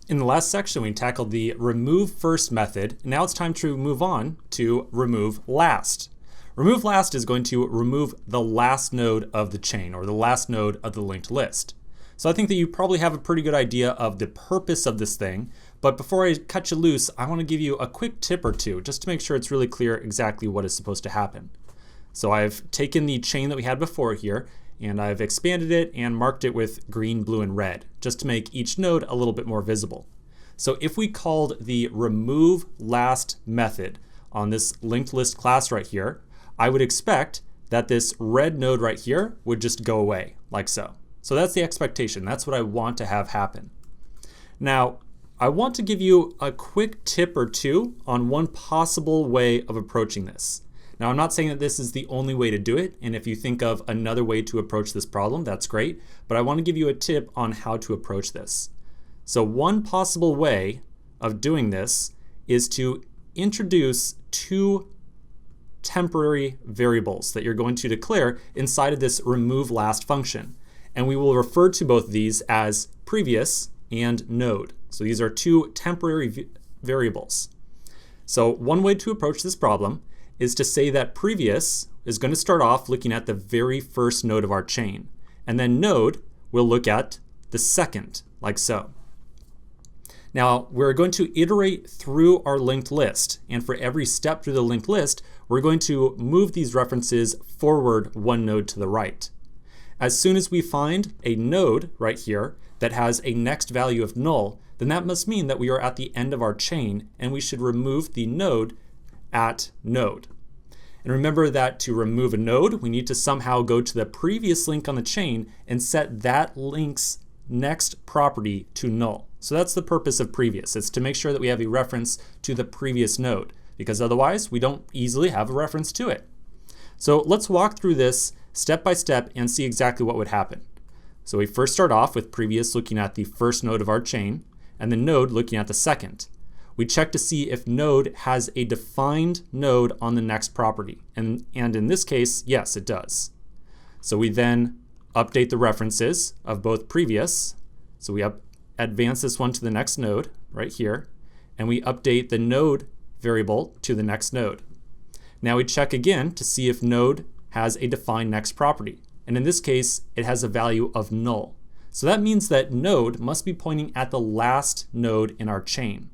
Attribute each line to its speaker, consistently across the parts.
Speaker 1: In the last section, we tackled the RemoveFirst method. Now it's time to move on to RemoveLast. RemoveLast is going to remove the last node of the chain, or the last node of the linked list. So I think that you probably have a pretty good idea of the purpose of this thing, but before I cut you loose, I want to give you a quick tip or two just to make sure it's really clear exactly what is supposed to happen. So I've taken the chain that we had before here, and I've expanded it and marked it with green, blue, and red, just to make each node a little bit more visible. So if we called the RemoveLast method on this linked list class right here, I would expect that this red node right here would just go away, like so. So that's the expectation. That's what I want to have happen. Now, I want to give you a quick tip or two on one possible way of approaching this. Now, I'm not saying that this is the only way to do it, and if you think of another way to approach this problem, that's great, but I want to give you a tip on how to approach this. So one possible way of doing this is to introduce two temporary variables that you're going to declare inside of this RemoveLast function. And we will refer to both of these as previous and node. So these are two temporary variables. So one way to approach this problem is to say that previous is going to start off looking at the very first node of our chain. And then node will look at the second, like so. Now, we're going to iterate through our linked list, and for every step through the linked list, we're going to move these references forward one node to the right. As soon as we find a node right here that has a next value of null, then that must mean that we are at the end of our chain, and we should remove the node at node. And remember that to remove a node, we need to somehow go to the previous link on the chain and set that link's next property to null. So that's the purpose of previous. It's to make sure that we have a reference to the previous node, because otherwise we don't easily have a reference to it. So let's walk through this step by step and see exactly what would happen. So we first start off with previous looking at the first node of our chain, and the node looking at the second. We check to see if node has a defined node on the next property, and in this case, yes, it does. So we then update the references of both previous. So we advance this one to the next node right here, and we update the node variable to the next node. Now we check again to see if node has a defined next property, and in this case it has a value of null. So that means that node must be pointing at the last node in our chain.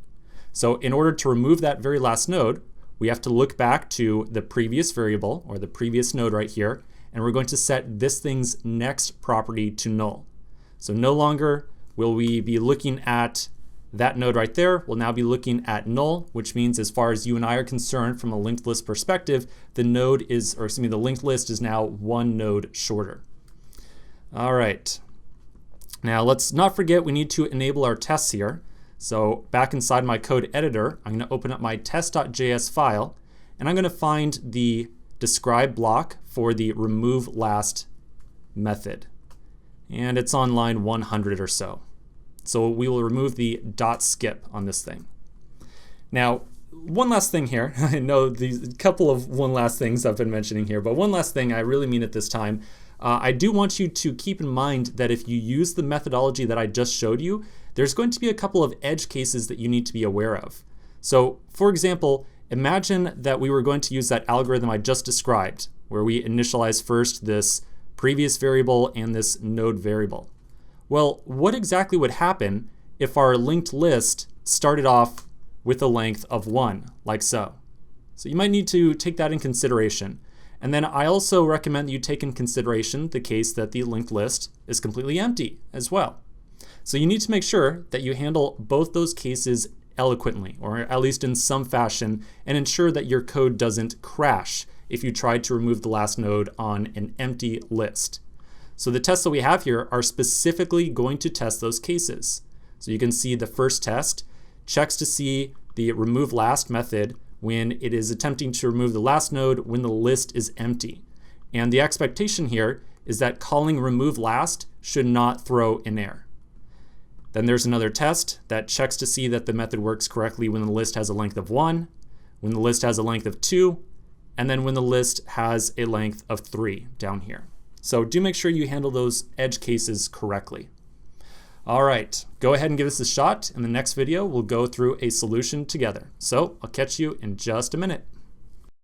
Speaker 1: So in order to remove that very last node, we have to look back to the previous variable, or the previous node right here, and we're going to set this thing's next property to null. So no longer will we be looking at that node right there. We'll now be looking at null, which means as far as you and I are concerned from a linked list perspective, the linked list is now one node shorter. All right. Now let's not forget we need to enable our tests here. So back inside my code editor, I'm going to open up my test.js file, and I'm going to find the describe block for the RemoveLast method. And it's on line 100 or so. So we will remove the .skip on this thing. Now, one last thing here. I know these couple of one last things I've been mentioning here, but one last thing, I really mean it this time. I do want you to keep in mind that if you use the methodology that I just showed you, there's going to be a couple of edge cases that you need to be aware of. So, for example, imagine that we were going to use that algorithm I just described, where we initialize first this previous variable and this node variable. Well, what exactly would happen if our linked list started off with a length of 1, like so? So you might need to take that in consideration. And then I also recommend that you take in consideration the case that the linked list is completely empty as well. So you need to make sure that you handle both those cases eloquently, or at least in some fashion, and ensure that your code doesn't crash if you try to remove the last node on an empty list. So the tests that we have here are specifically going to test those cases. So you can see the first test checks to see the RemoveLast method when it is attempting to remove the last node when the list is empty. And the expectation here is that calling RemoveLast should not throw an error. Then there's another test that checks to see that the method works correctly when the list has a length of 1, when the list has a length of 2, and then when the list has a length of 3 down here. So do make sure you handle those edge cases correctly. All right, go ahead and give this a shot. In the next video, we'll go through a solution together. So I'll catch you in just a minute.